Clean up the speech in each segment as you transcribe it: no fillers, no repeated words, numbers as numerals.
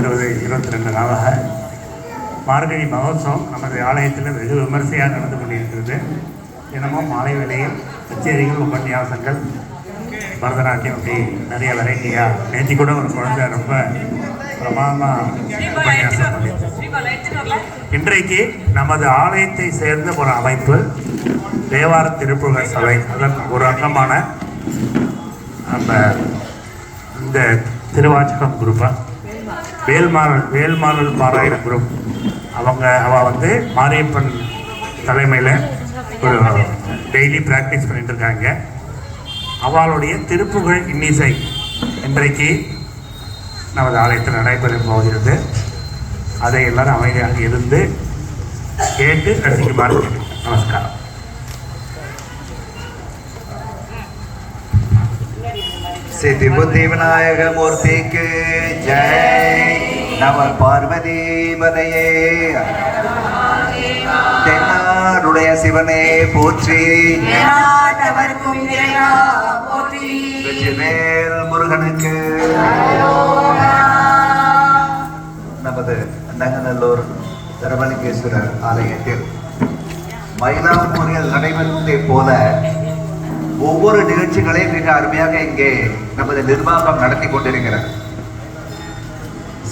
22 நாளாக மார்கழி மகோத்சவம் நமது ஆலயத்தில் வெகு விமர்சையாக நடந்து கொண்டிருக்கிறது. தினமும் மாலை வேளையில் கச்சேரிகள், உபன்யாசங்கள், பரதநாட்டியம், அப்படி நிறைய வெரைட்டியாக. நேற்று கூட ஒரு குழந்தை ரொம்ப பிரமாதமாக உபன்யாசம் பண்ணிட்டு. இன்றைக்கு நமது ஆலயத்தை சேர்ந்த ஒரு அமைப்பு தேவார திருப்புகழ் சபை, அதன் ஒரு அங்கமான நம்ம இந்த திருவாச்சகம் குரூப்பாக வேல்மாறல் பாராயண குரூப் அவள் வந்து மாரியப்பன் தலைமையில் ஒரு டெய்லி ப்ராக்டிஸ் பண்ணிட்டு இருக்காங்க. அவளுடைய திருப்புகழ் இன்னிசை இன்றைக்கு நமது ஆலயத்தில் நடைபெற போகிறது. அதை எல்லாரும் அமைதியாக இருந்து கேட்டு ரசிக்குமாறு. நமஸ்காரம். सिद्धि बुद्धि विनायक मूर्ति के जय। नम पार्वती बदैये தென்னாடுடைய சிவனே போற்றி, வெற்றிவேல் முருகனுக்கு. நமது நங்கநல்லூர் தரவலிங்கேஸ்வரர் ஆலயத்தில் மயிலாப்பூரில் நடைபெறுவதை போல ஒவ்வொரு நிகழ்ச்சிகளையும் மிக அருமையாக இங்கே நமது நிர்வாகம் நடத்தி கொண்டிருக்கிறது.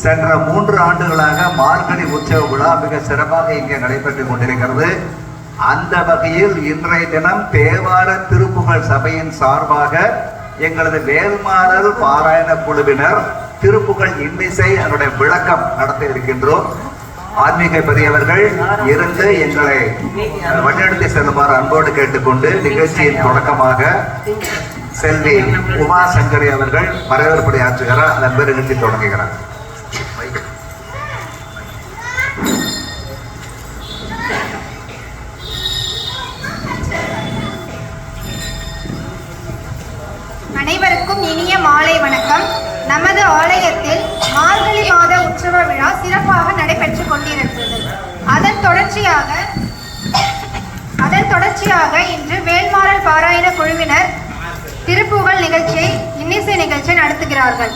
சென்ற 3 ஆண்டுகளாக மார்கழி உற்சவ விழா மிக சிறப்பாக இங்கே நடைபெற்றுக் கொண்டிருக்கிறது. அந்த வகையில் இன்றைய தினம் தேவார திருப்புகழ் சபையின் சார்பாக எங்களது வேல்மாறல் பாராயண குழுவினர் திருப்புகழ் இன்னிசை அதனுடைய விளக்கம் நடத்த இருக்கின்றோம். ஆன்மீக பெரியவர்கள் இருந்து எங்களை வழிநடத்தி செல்லுமாறு அன்போடு கேட்டுக்கொண்டு நிகழ்ச்சியின் தொடக்கமாக செல்வி உமா சங்கரி அவர்கள் வரவேற்புரை ஆற்றுகிறார். அதன் பேர் நிகழ்ச்சி தொடங்குகிறார். அனைவருக்கும் இனிய மாலை வணக்கம். நமது ஆலயத்தில் மார்கழி மாத உற்சவ விழா சிறப்பாக நடைபெற்றுக் கொண்டிருக்கிறது. அதன் தொடர்ச்சியாக இன்று வேல்மாறல் பாராயண குழுவினர் திருப்புகழ் நிகழ்ச்சியை இன்னிசை நிகழ்ச்சியை நடத்துகிறார்கள்.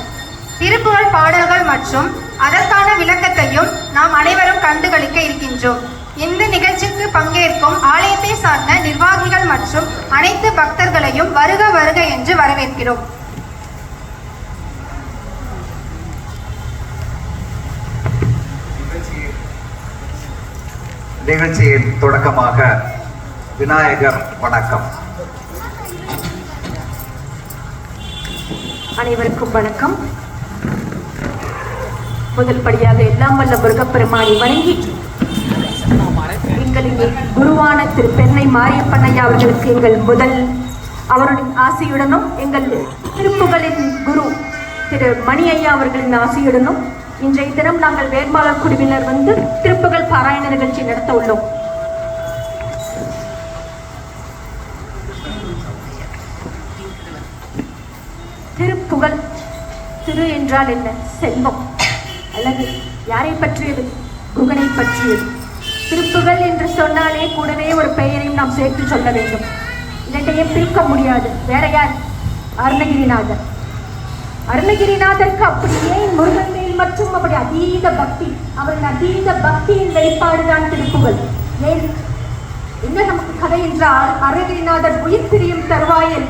திருப்புகழ் பாடல்கள் மற்றும் அதற்கான விளக்கத்தையும் நாம் அனைவரும் கண்டுகளிக்க இருக்கின்றோம். இந்த நிகழ்ச்சிக்கு பங்கேற்கும் ஆலயத்தை சார்ந்த நிர்வாகிகள் மற்றும் அனைத்து பக்தர்களையும் வருக வருக என்று வரவேற்கிறோம். நிகழ்ச்சியின் தொடக்கமாக விநாயகர் வணக்கம். அனைவருக்கும் வணக்கம். முதல் படியாக எல்லாம் வல்ல முருகப்பெருமானை வணங்கி எங்களின் குருவான திரு பெண்ணை மாரியப்பண்ணையா அவர்களுக்கு எங்கள் முதல் அவருடைய ஆசையுடனும் எங்கள் திருப்புகளின் குரு திரு மணி ஐயா அவர்களின் ஆசையுடனும் இன்றைய தினம் நாங்கள் வேட்பாளர் குழுவினர் வந்து திருப்புகழ் பாராயண நிகழ்ச்சி நடத்த உள்ளோம். திருப்புகழ், திரு என்றால் என்ன? செல்வம் அல்லது யாரை பற்றியது? குகனை பற்றியது. திருப்புகழ் என்று சொன்னாலே கூடவே ஒரு பெயரையும் நாம் சேர்த்து சொல்ல வேண்டும். இரண்டையும் பிரிக்க முடியாது. வேற யார்? அருணகிரிநாதர். அருணகிரிநாதருக்கு அப்படியே முருகன் மேல் மற்றும் அப்படி அதீத பக்தி, அவரின் அதீத பக்தியின் வெளிப்பாடுதான் திருப்புகழ். ஏன் என்ன நமக்கு கதை என்றால், அருணகிரிநாதர் உயிர் பிரியும் தருவாயில்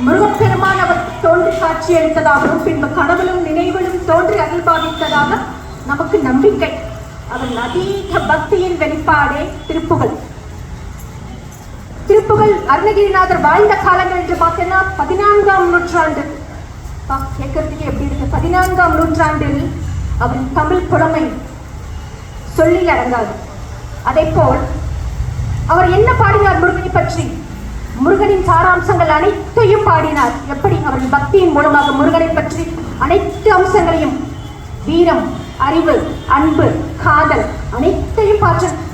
முருகப்பெருமான் அவர் தோன்றி காட்சி அளித்ததாகவும் பின்பு கனவிலும் நினைவிலும் தோன்றி அருள் பாவித்ததாக நமக்கு நம்பிக்கை. அவரின் அதீத பக்தியின் வெளிப்பாடே திருப்புகழ். திருப்புகழ் அருணகிரிநாதர் வாழ்ந்த காலங்கள் என்று பார்த்தீங்கன்னா 14ஆம் நூற்றாண்டு. கேட்கறதுக்கு எப்படி இருக்கு? 14ஆம் நூற்றாண்டில் அவரின் தமிழ் புலமை சொல்லி அடங்காது. அதே போல் அவர் என்ன பாடினார் முருகனை பற்றி? முருகனின் சாராம்சங்கள் அனைத்தையும் பாடினார். எப்படி? அவரின் பக்தியின் மூலமாக முருகனை பற்றி அனைத்து அம்சங்களையும், வீரம், அறிவு, அன்பு, காதல் அனைத்தையும்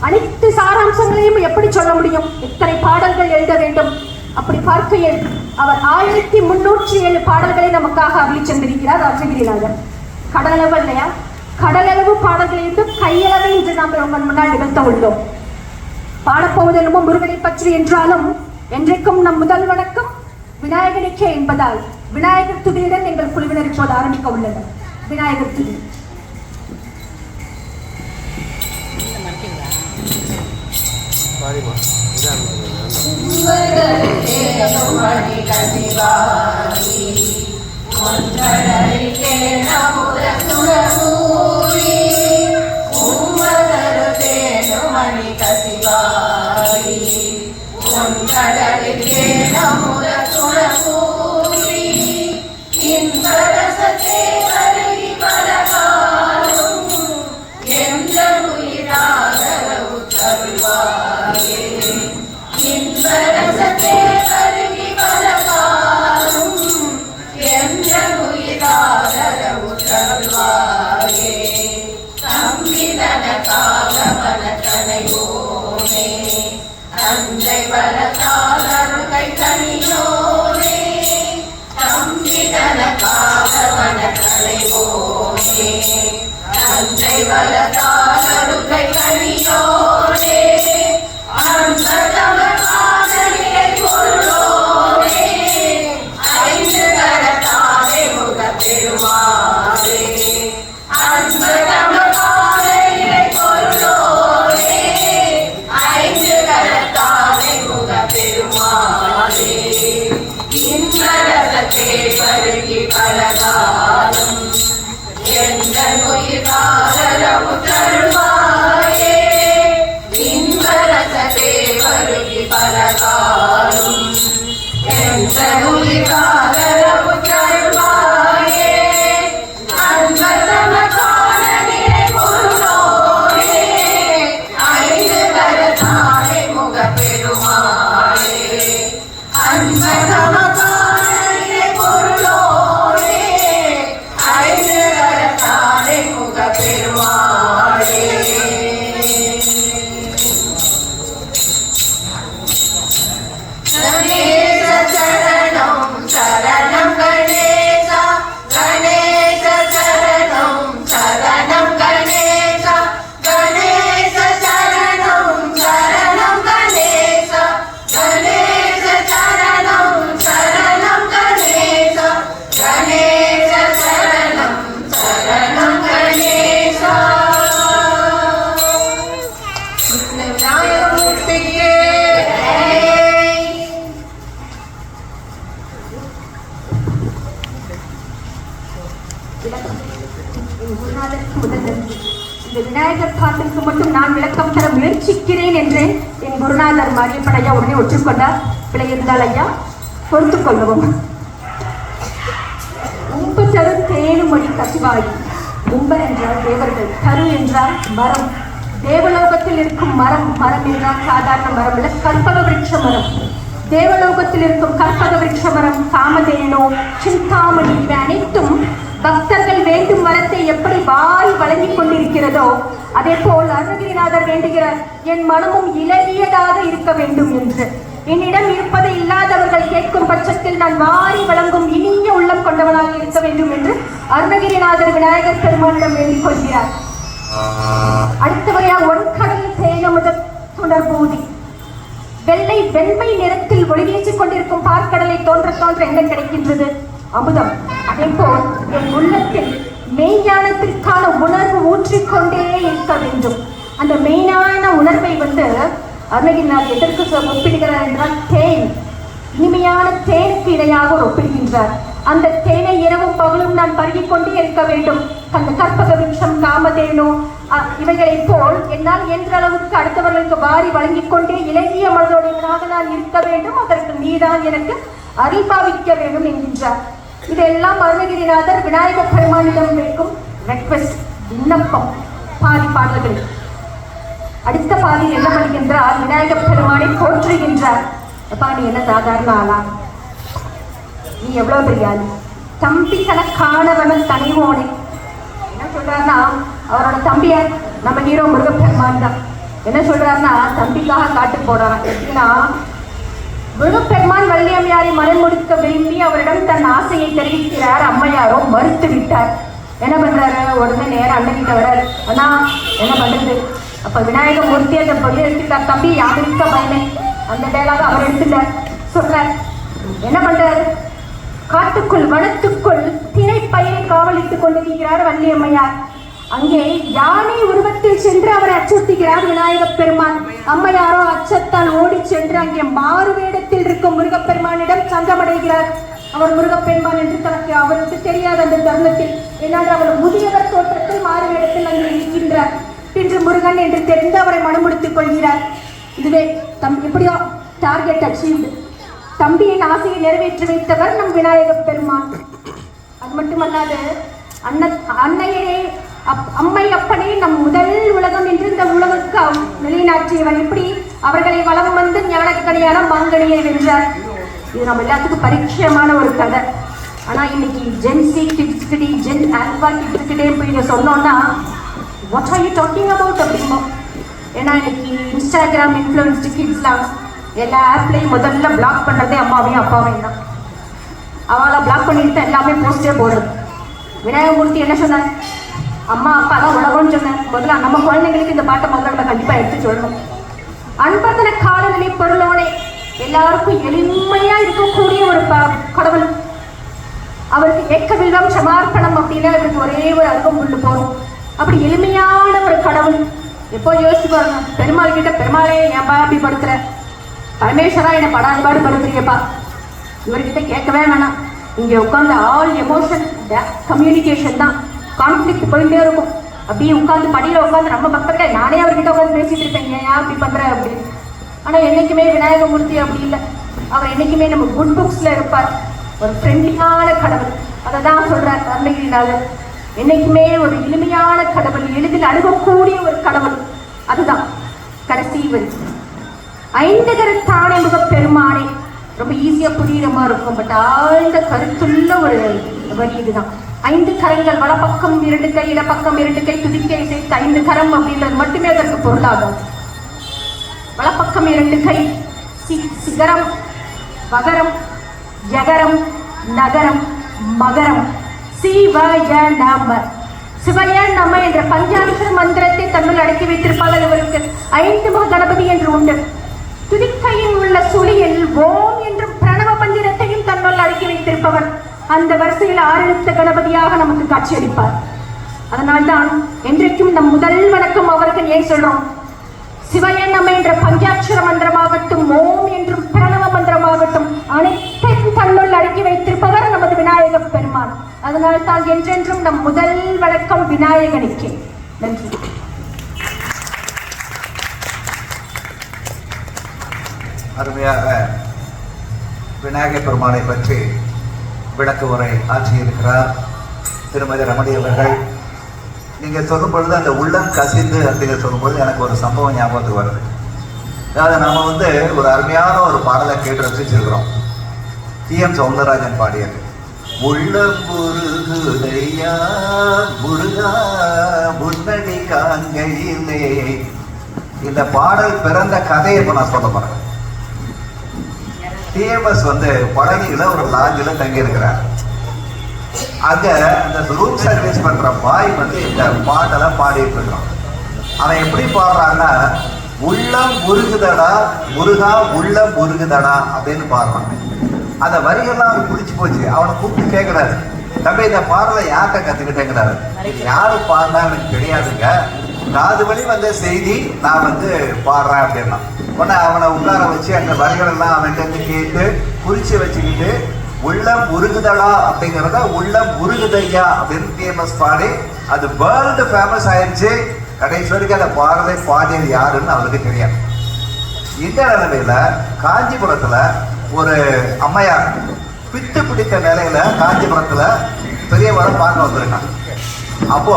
அனைத்து சாராம்சங்களையும் எப்படி சொல்ல முடியும்? எத்தனை பாடல்கள் எழுத வேண்டும்? அப்படி பார்க்கையில் அவர் 1307 பாடல்களை நமக்காக அருளி சென்றிருக்கிறார் அருணகிரிநாதர். கடலளவு இல்லையா? கடலளவு பாடல்களிலிருந்து கையளவை என்று நாம் உங்கள் முன்னால் நிகழ்த்த உள்ளோம். பாடப்போவதென்னமோ முருகனை பற்றி என்றாலும் என்றைக்கும் நம் முதல் வணக்கம் விநாயகனுக்கே என்பதால் விநாயகர் துதியுடன் எங்கள் குழுவினர் இப்போது ஆரம்பிக்க உள்ளது. விநாயகர் துதி. விநாயகர் பாட்டுக்கு மட்டும் நான் விளக்கம் தர முயற்சிக்கிறேன் என்று என் குருநாதர் மாரியப்பன் ஐயா உடனே ஒற்றுக்கொண்டார். பிழை இருந்தால் ஐயா பொறுத்துக் கொள்ளவும். உம்பு தரு தேனுமணி கசிவாயி. உம்பர் என்றால் தேவர்கள், தரு என்றால் மரம். தேவலோகத்தில் இருக்கும் மரம், மரம் என்றால் சாதாரண மரம் இல்ல, கற்பக விருட்ச மரம். தேவலோகத்தில் இருக்கும் கற்பக விருட்ச மரம், காமதேனோ, சிந்தாமணி, இவை அனைத்தும் பக்தர்கள் வேண்டும் வரத்தை எப்படி வாரி வழங்கிக் கொண்டிருக்கிறதோ அதே போல் அருணகிரிநாதர் வேண்டுகிறார், என் மனமும் இலகியதாக இருக்க வேண்டும் என்று. என்னிடம் இருப்பதை இல்லாதவர்கள் கேட்கும் பட்சத்தில் நான் வாரி வழங்கும் இனிய உள்ளம் கொண்டவனாக இருக்க வேண்டும் என்று அருணகிரிநாதர் விநாயகர் பெருமானிடம் வேண்டிக் கொள்கிறார். அடுத்தவரையா ஒன்கடல் தேனமுத சுடர்பூதி. வெண்மை நிறத்தில் ஒளிவீசிக் கொண்டிருக்கும் பார்க்கடலை தோன்ற தோன்ற என்ன கிடைக்கின்றது? அமுதம். அதே போல் என் உள்ளத்தில் மெய்ஞானத்திற்கான உணர்வு ஊற்றிக்கொண்டே இருக்க வேண்டும். அந்த மெய்ஞான உணர்வை அருணகிரிநாதர் எதற்கு ஒப்பிடுகிறார் என்றால் தேன், இனிமையான தேனுக்கு இணையாக ஒப்பிடுகின்றார். அந்த தேனை இரவும் பகலும் நான் பருகிக் கொண்டே இருக்க வேண்டும். அந்த கற்பக விருட்சம், காமதேனோ இவைகளை போல் என்னால் என்ற அளவுக்கு அடுத்தவர்களுக்கு வாரி வழங்கிக் கொண்டே இலகிய மனதோடையவனாக நான் இருக்க வேண்டும். அதற்கு நீதான் எனக்கு அருள்பாவிக்க வேண்டும் என்கின்றார். இதெல்லாம் அருணகிரிநாதர் விநாயகர் பெருமானிடம் வைக்கும் ரெக்வெஸ்ட், விண்ணப்பம். பாதி பாடல்கள். அடுத்த பாதியில் என்ன பண்ணுகின்றார்? விநாயகர் பெருமானை போற்றுகின்றார். அப்பா, நீ என்ன சாதாரண ஆளா? நீ எவ்வளவு பெரிய ஆள்? தம்பி கணக்கானவன் தனிவோனே. என்ன சொல்றாருன்னா, அவரோட தம்பியார் நம்ம ஹீரோ முருகப்பெருமான் தான். என்ன சொல்றாருன்னா, தம்பிக்காக காட்டு போறான். எப்படின்னா, முருகப்பெருமான் வள்ளியம்மையாரை மனம் முடிக்க விரும்பி அவரிடம் தன் ஆசையை தெரிவிக்கிறார். அம்மையாரோ மறுத்து விட்டார். என்ன பண்றாரு? உடனே நேரம் அண்ணகிட்ட வர்றாரு. அண்ணா, என்ன பண்றது? அப்ப விநாயக மூர்த்தி அந்த பொருள் எடுத்துட்டார். தம்பி யார் இருக்க பயனே? அந்த டேலாக அவர் எடுத்துட்டார். சொல்றார், என்ன பண்றாரு? காட்டுக்குள் வனத்துக்குள் திணை பயிரை காவலித்துக் கொண்டிருக்கிறார் வள்ளியம்மையார். அங்கே யானை உருவத்தில் சென்று அவரை அச்சுறுத்துகிறார் விநாயகப் பெருமான். அம்மையாரோ அச்சத்தால் ஓடி சென்று அங்கே மாறு வேடத்தில் இருக்கும் முருகப்பெருமானிடம் சங்கமடைகிறார். அவர் முருகப்பெருமான் என்று அவருக்கு தெரியாத அந்த தருணத்தில், ஏனால் அவர் முதியவர் தோற்றத்தில் மாறு வேடத்தில் அங்கே இருக்கின்றார். பின்று முருகன் என்று தெரிந்து அவரை மனமுடித்துக் கொள்கிறார். இதுவே எப்படியோ டார்கெட் அச்சீவ்டு. தம்பியின் ஆசையை நிறைவேற்றி வைத்தவர் நம் விநாயகப் பெருமான். அது மட்டுமல்லாது அன்னையரே அம்மை அப்பனே நம் முதல் உலகம் என்று இந்த உலகுக்கு நிலைநாட்டியவர். எப்படி அவர்களை வலம் வந்து ஞானக்கனியான மாங்கனியை வென்றார். இது நம்ம எல்லாத்துக்கும் பரிச்சயமான ஒரு கதை. ஆனா இன்னைக்கு ஜென்சி கிட்ஸ்கிட்டே ஜென் ஆல்பா கிட்ஸ்கிட்டே போய் இதை சொன்னோம்னா what are you talking about அப்படிம்போம். ஏன்னா இன்னைக்கு இன்ஸ்டாகிராம் இன்ஃப்ளூயன்ஸ்டு கிட்ஸ்லாம் எல்லா ஆப்லையும் முதல்ல பிளாக் பண்ணுறதே அம்மாவையும் அப்பாவையும் தான். அவளை பிளாக் பண்ணிட்டு எல்லாமே போஸ்டே போடுறது. விநாயகமூர்த்தி என்ன சொன்னார்? அம்மா அப்பா தான் உலகம்னு சொன்னேன். முதல்ல நம்ம குழந்தைங்களுக்கு இந்த பாட்டை முதல்ல நம்ம கண்டிப்பாக எடுத்து சொல்லணும். அன்பதன காலநிலை பொருளோனே எல்லாருக்கும் எளிமையா இருக்கக்கூடிய ஒரு கடவுள். அவருக்கு ஏக்கவில்லம் சமார்ப்பணம் அப்படின்னா அவருக்கு ஒரே ஒரு அருகம்புல்லு போறோம். அப்படி எளிமையான ஒரு கடவுள். எப்போ யோசிச்சு பாருங்க, பெருமாள் கிட்ட பெருமாளே என் அப்படி படுத்துற, பரமேஸ்வரா என்னை படாத பாடு படுத்துறீங்கப்பா. இவர்கிட்ட கேட்கவே வேணாம். இங்க உட்காந்து ஆல் எமோஷன் கம்யூனிகேஷன் தான். கான்ஃபிளிக்ட் போயிட்டே இருக்கும். அப்படியே உட்காந்து படியில உட்காந்து நம்ம பக்தர்கள் நானே அவர்கிட்ட உட்காந்து பேசிட்டு இருப்பேன், ஏன் அப்படி பண்ற அப்படின்னு. ஆனா என்னைக்குமே விநாயகமூர்த்தி அப்படி இல்லை. அவர் என்னைக்குமே நம்ம குட் புக்ஸ்ல இருப்பார். ஒரு ஃப்ரெண்ட்லியான கடவுள். அதை தான் சொல்றார் அருணகிரிநாதர். என்னைக்குமே ஒரு எளிமையான கடவுள், எளிதில் அணுகக்கூடிய ஒரு கடவுள். அதுதான் கடைசி வரி. 5 கரத்தான முக பெருமானே. ரொம்ப ஈஸியா புரியுற மாதிரி இருக்கும், பட் ஆழ்ந்த கருத்துள்ள ஒரு வரி இதுதான். 5 கரங்கள், வலப்பக்கம் 2 கை, இடப்பக்கம் 2 கை, துதிக்கை சேர்த்து 5 கரம் அப்படின்றது மட்டுமே அதற்கு பொருளாகும். வலப்பக்கம் 2 கை, சிகரம், வகரம், யகரம், நகரம், மகரம், சிவய நம. சிவய நம என்ற பஞ்சாட்சர மந்திரத்தை தன்னுள் அடக்கி வைத்திருப்பார்கள். இவருக்கு 5 முக கணபதி என்று உண்டு. துதிக்கையில் உள்ள சுழியில் ஓம் என்றும் பிரணவ மந்திரத்தையும் தன்னுள் அடக்கி வைத்திருப்பவர். அந்த வரிசையில் 6 எழுத்த கணபதியாக நமக்கு காட்சியளிப்பார். அதனால்தான் என்றைக்கும் நம் முதல் வணக்கம் அவருக்கு ஏன் சொல்றோம்? சிவய நம என்ற பஞ்சாட்சர மந்திரமாகட்டும், ஓம் என்றும் பிரணவ மந்திரமாகட்டும் அனைத்தையும் தன்னுள் அடக்கி வைத்திருப்பவர் நமது விநாயகப் பெருமான். அதனால் தான் என்றென்றும் நம் முதல் வணக்கம் விநாயகனுக்கே. நன்றி. அருமையாக விநாயகப் பெருமானை பற்றி விளக்க உரை ஆற்றியிருக்கிறார் திருமதி ரமணி அவர்கள். நீங்க சொல்லும் பொழுது அந்த உள்ளம் கசிந்து அப்படிங்கிற சொல்லும் பொழுது எனக்கு ஒரு சம்பவம் ஞாபகத்துக்கு வருது. அதாவது நம்ம ஒரு அருமையான ஒரு பாடலை கேட்டு ரசிச்சிருக்கிறோம். டி.எம். சௌந்தரராஜன் பாடியது. உள்ளம் முருகுதையா முருகா முன்னணி காங்கையிலே. இந்த பாடல் பிறந்த கதையை இப்ப நான் சொல்ல போறேன். டிஎம்எஸ் பழனியில ஒரு லாட்ஜில் தங்கி இருக்கிறார். அங்க அந்த ரூம் சர்வீஸ் பண்ற பாய் இந்த பாட்டலை பாடிட்டு இருக்கிறான். அவன் எப்படி பாடுறான்னா, உள்ளம் முருகுதடா முருகா உள்ளம் முருகுதடா அப்படின்னு பாடுறான். அந்த வரிகள்லாம் அவனுக்கு பிடிச்சி போச்சு. அவனை கூப்பிட்டு கேட்கிறாரு, தம்பி இந்த பாடலை யார்கிட்ட கத்துக்கிட்டேங்கிறாரு. யாரு பாடினா எனக்கு தெரியாதுங்க, காது வழி வந்த செய்தி நான் பாடுறேன் அப்படின்னா. உடனே அவனை உட்கார வச்சு அந்த வரிகள் எல்லாம் அவன்கிட்ட கேட்டு குறிச்சு வச்சுக்கிட்டு உள்ளம் உருகுதடா அப்படிங்கிறத உள்ளம் உருகுதையா அப்படின்னு டிஎம்எஸ் பாடி அது வேர்ல்டு ஃபேமஸ் ஆயிடுச்சு. கடைசி வரைக்கும் அந்த பாடலை பாடியது யாருன்னு அவருக்கு தெரியாது. இந்த நிலைமையில காஞ்சிபுரத்துல ஒரு அம்மையார் பித்து பிடித்த நிலையில காஞ்சிபுரத்துல பெரியவரை பார்க்க வந்திருக்காங்க. அப்போ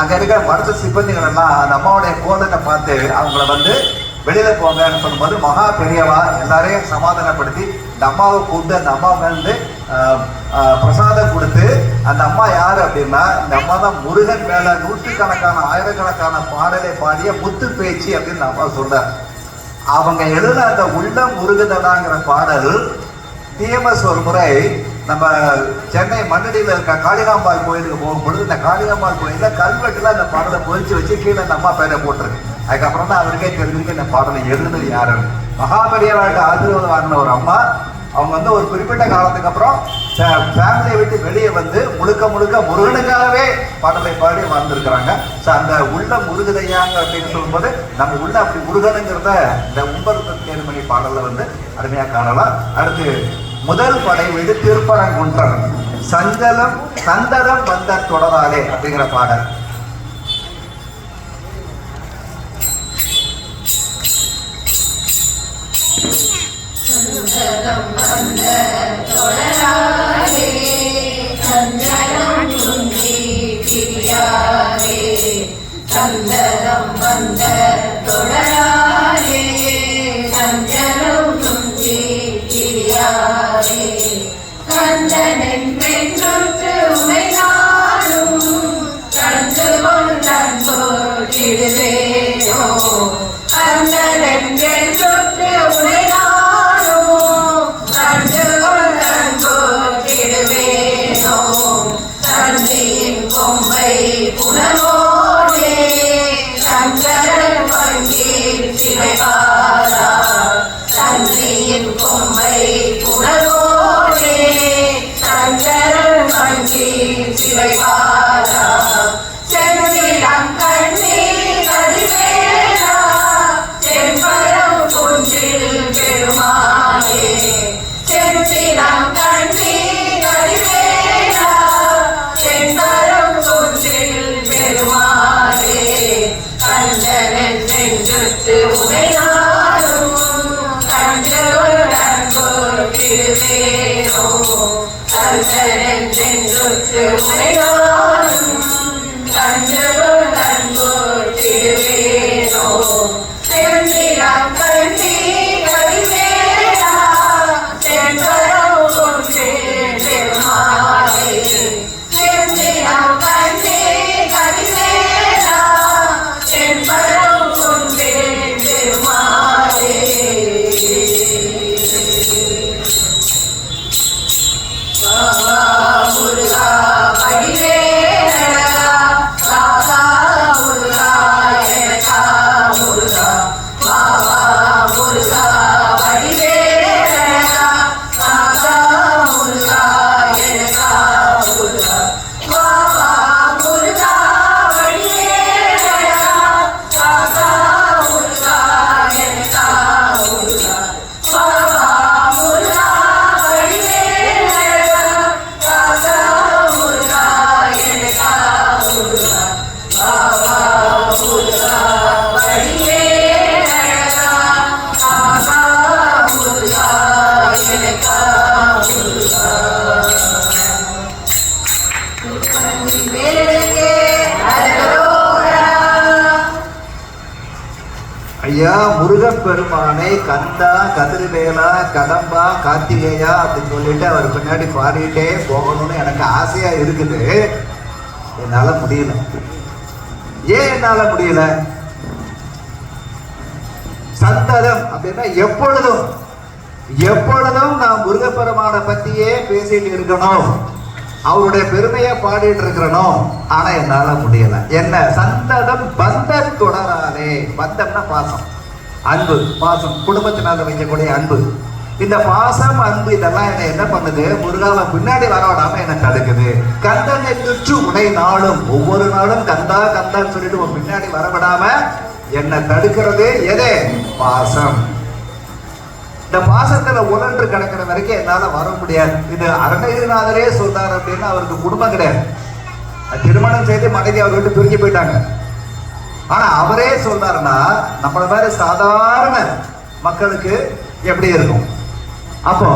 அங்க இருக்கிற மருத்துவ சிப்பந்திகள் எல்லாம் அந்த அம்மாவுடைய கோலத்தை பார்த்து அவங்கள வெளியில போங்கன்னு சொல்லும்போது மகா பெரியவா எல்லாரையும் சமாதானப்படுத்தி இந்த அம்மாவை கூப்பிட்டு அந்த அம்மா பிரசாதம் கொடுத்து, அந்த அம்மா யாரு அப்படின்னா இந்த அம்மா தான் முருகன் மேல நூற்றுக்கணக்கான ஆயிரக்கணக்கான பாடலை பாடிய முத்து பேச்சு அப்படின்னு அம்மா சொல்றார். அவங்க எழுத அந்த உள்ளம் முருகுதடாங்கிற பாடல் டிஎம்எஸ் ஒரு முறை நம்ம சென்னை மண்ணடியில் இருக்க காளிகாம்பாள் கோயிலுக்கு போகும்பொழுது இந்த காளிகாம்பாள் கோயிலில் கல்வெட்டுல அந்த பாடலை பொறிச்சு வச்சு கீழே அந்த அம்மா பேரை போட்டிருக்கு. அதுக்கப்புறம் தான் அவருக்கே தெரிஞ்சிருக்கு இந்த பாடலை எழுதுனது யாருன்னு. மகாபெரியவாழ்கிட்ட ஆசீர்வாதம் வாங்கின ஒரு அம்மா அவங்க வந்து ஒரு குறிப்பிட்ட காலத்துக்கு அப்புறம் ஃபேமிலியை விட்டு வெளியே வந்து முழுக்க முழுக்க முருகனுக்காகவே பாடலை பாடி வாழ்ந்துருக்கிறாங்க. ஸோ அந்த உள்ள முருகதையாங்க அப்படின்னு சொல்லும்போது நம்ம உள்ள அப்படி முருகனுங்கிறத இந்த உம்பருத்தேர்மணி பாடலில் வந்து அருமையாக காணலாம். அடுத்து முதல் படை வீடு திருப்பரங்குன்றம் சஞ்சலம் சந்ததம் வந்த தொடராலே அப்படிங்கிற பாடல். சந்தனம் வந்த தொடராலே சஞ்சலம் துஞ்சி கிரியாரே கந்தனின் பெற்றோற்று உமைதானும் கண்டு கொண்டான் போட்டிடுவேனோ கந்தனின் பெற்றோற்று உமைதானும் கண்டு கொண்டான் போட்டிடுவேனோ தந்தையின் கொம்பை புனரோ சங்கரன் பங்கீர் சிவைபாரா தந்தையின் கொம்பை புனரோடே சங்கரன் பங்கீர் சிவைபாரா செந்திலம் கண்ணீர் கதிரேரா செம்பரம் குன்றில் பெருமாளே செந்திலம் கண்ணீர் கதிரேரா செம்பரம் குன்றில் பெருமாளே கண்டனன் சென்றுட்டு உமையாரும் கண்டவுடன் போட்டிடுவேனோ கண்டனன் சென்றுட்டு உமையாரும் கண்டவுடன் போட்டிடுவேனோ செந்திலம் கண்ணி கரிவேலா செம்பரம் கொன்றே பெருமாளே செந்திலம் கண்ணி கரிவேலா செம்பரம் கொன்றே பெருமாளே பாபா முருகா படிவேலா பாபா முருகா எனக்கா முருகா பாபா முருகா படிவேலா பாபா முருகா எனக்கா முருகா பாபா முருகா படிவேலா பாபா முருகா எனக்கா முருகா பாபா முருகா படிவேலா பாபா முருகா எனக்கா முருகா பாபா முருகா படிவேலா பாபா முருகா எனக்கா முருகா வேலுக்கே அரோகரா. ஐயா முருகன் பெருமானை கந்தா கதிர்வேலா கடம்பா கார்த்திகேயா அப்படின்னு சொல்லிட்டு அவர் பின்னாடி பாடிட்டே போகணும்னு எனக்கு ஆசையா இருக்குது. என்னால முடியல. ஏன் என்னால முடியல? சந்ததம் அப்படின்னா எப்பொழுதும் எப்பொழுதும் நான் முருகப்பெருமானை பத்தியே பேசிட்டு இருக்கணும், அவருடைய பெருமையை பாடிட்டு இருக்கிறனும். ஆனா என்னால முடியல. என்ன? சந்ததம் பந்த தொடராலே. பந்தம்னா பாசம், அன்பு, பாசம், குடும்பத்தினால வைக்கக்கூடிய அன்பு. இந்த பாசம் அன்பு இதெல்லாம் என்ன என்ன பண்ணுது? முருகாவை பின்னாடி வரவிடாம என்ன தடுக்குது. கந்தனை துற்று உடை நாளும், ஒவ்வொரு நாளும் கந்தா கந்தான்னு சொல்லிட்டு உன் பின்னாடி வரவிடாம என்ன தடுக்கிறது எது? பாசம். இந்த பாசத்துல உழன்று கிடக்கிற வரைக்கும் என்னால வர முடியாது. இது அருணகிரிநாதரே சொல்றாரு அப்படின்னு அவருக்கு குடும்பம் கிடையாது. திருமணம் செய்து மனைவி அவர் விட்டு பிரிஞ்சு போயிட்டாங்க. ஆனா அவரே சொல்றாருன்னா நம்மள மாதிரி சாதாரண மக்களுக்கு எப்படி இருக்கும்? அப்போ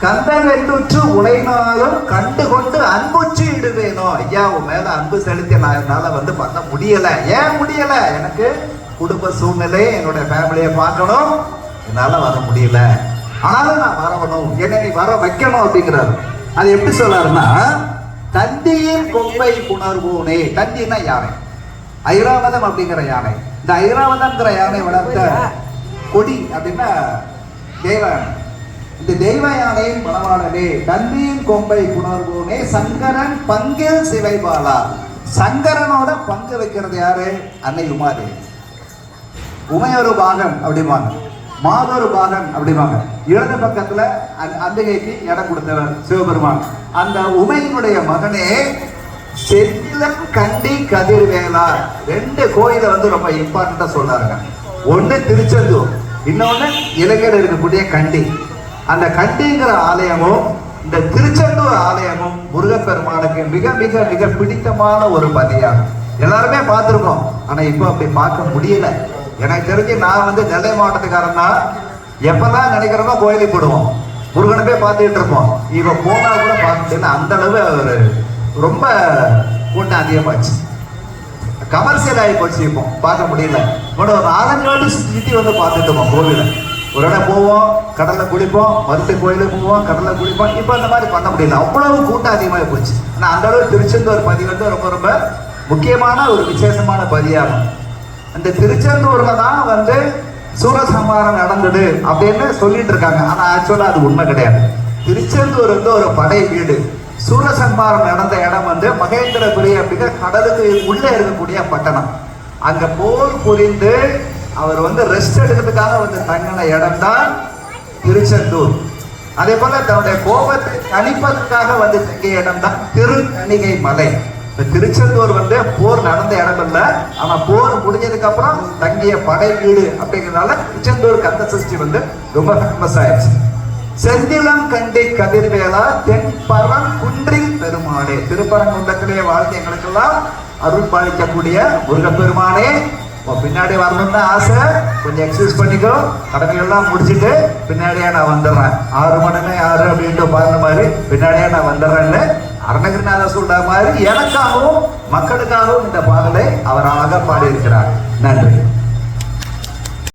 கந்தன் வென்றுற்று உழைனாலும் கண்டு கொண்டு அன்புச்சு இடுவேனோ. ஐயா உன் மேல அன்பு செலுத்தி நான் என்னால வந்து பண்ண முடியல. ஏன் முடியல? எனக்கு குடும்ப சூழ்நிலை, என்னோட ஃபேமிலியை பார்க்கணும், என்னால வர முடியல. ஆனாலும் நான் வரணும், என்னை நீ வர வைக்கணும் அப்படிங்கிறாரு. அது எப்படி சொல்றாருன்னா, தந்தியின் கொம்பை புணர்வோனே. தந்தின்னா யானை, ஐராவதம் அப்படிங்கிற யானை. இந்த ஐராவதம்ங்கிற யானை வளர்த்த கொடி அப்படின்னா தெய்வ யானை. இந்த தெய்வ யானையின் மணவாளனே, தந்தியின் கொம்பை புணர்வோனே, சங்கரன் பங்கில் சிவைபாலா. சங்கரனோட பங்கு வைக்கிறது யாரு? அன்னை உமாதேவி. உமையொரு பாகம் அப்படிம்பாங்க. மாதொரு பாகன் அப்படிவாங்க. இடது பக்கத்துல அம்பிகைக்கு இடம் கொடுத்தவர் சிவபெருமான். அந்த உமையினுடைய மகனே செந்திலம் கண்டி கதிர்வேலா. 2 கோயிலை வந்து ரொம்ப இம்பார்ட்டண்டா சொல்றாங்க. ஒண்ணு திருச்செந்தூர், இன்னொன்னு இலங்கையில் இருக்கக்கூடிய கண்டி. அந்த கண்டிங்கிற ஆலயமும் இந்த திருச்செந்தூர் ஆலயமும் முருகப்பெருமானுக்கு மிக மிக மிக பிடித்தமான ஒரு பதியாகும். எல்லாருமே பார்த்துருக்கோம், ஆனா இப்போ அப்படி பார்க்க முடியல. எனக்கு தெரிஞ்சு நான் வந்து நெல்லை மாவட்டத்துக்காரன்னா எப்பதான் நினைக்கிறோமோ கோயிலுக்கு போடுவோம், முருகனை போய் பார்த்துக்கிட்டு இருப்போம். இவன் போனா கூட பார்க்க முடியல, அந்த அளவு ஒரு ரொம்ப கூட்டம் அதிகமாச்சு, கமர்ஷியல் ஆகி போச்சு. இப்போ பார்க்க முடியல. ஒரு 4-5 வாட்டி சுற்றி வந்து பார்த்துட்டு இருக்கோம் கோவில. ஒரு இடம் போவோம், கடலில் குளிப்போம், மறுத்து கோயிலுக்கு போவோம், கடலில் குளிப்போம். இப்போ அந்த மாதிரி பண்ண முடியல, அவ்வளவு கூட்டம் அதிகமாக போச்சு. ஆனால் அந்த அளவு திருச்செந்தூர் பதி வந்து ரொம்ப ரொம்ப முக்கியமான ஒரு விசேஷமான பதியாகும். அந்த திருச்செந்தூர்ல தான் வந்து சூரசம்ஹாரம் நடந்தது அப்படின்னு சொல்லிட்டு இருக்காங்க. ஆனா ஆக்சுவலா அது உண்மை கிடையாது. திருச்செந்தூர் வந்து ஒரு படை வீடு. சூரசம்ஹாரம் நடந்த இடம் வந்து மகேந்திரபுரி அப்படிங்கிற கடலுக்கு உள்ளே இருக்கக்கூடிய பட்டணம். அங்க போர் புரிந்து அவர் வந்து ரெஸ்ட் எடுக்கிறதுக்காக வந்து தங்கின இடம் தான் திருச்செந்தூர். அதே போல தன்னுடைய கோபத்தை தணிப்பதற்காக வந்து தங்கிய இடம் தான் திருக்கணிகை மலை. திருச்செந்தூர் வந்து போர் நடந்த இடம் இல்லை, ஆனா போர் முடிஞ்சதுக்கு அப்புறம் தங்கிய படை வீடு அப்படிங்கிறதுனால திருச்செந்தூர் கந்த சஷ்டி வந்து ரொம்ப ஃபேமஸ் ஆயிடுச்சு. செந்திலம் கண்டி கதிர்வேலா தென்பரம் குன்றில் பெருமானே. திருப்பரங்குன்றத்திலே வாழ்ந்து எங்களுக்கெல்லாம் அருள் பாலிக்கக்கூடிய முருகப்பெருமானே, பின்னாடி வரணும்னு ஆசை, கொஞ்சம் எக்ஸசைஸ் பண்ணிக்கோ, கடமைகள்லாம் முடிச்சுட்டு பின்னாடியே நான் வந்துடுறேன். 6 மணிமே 6 அப்படின்ட்டு பாருங்க மாதிரி பின்னாடியே நான் வந்துடுறேன்னு அருணகிரிநாதர் சொல்ற மாதிரி எனக்காகவும் மக்களுக்காகவும் இந்த பாடலை அவர் அழகாக பாடியிருக்கிறார். நன்றி.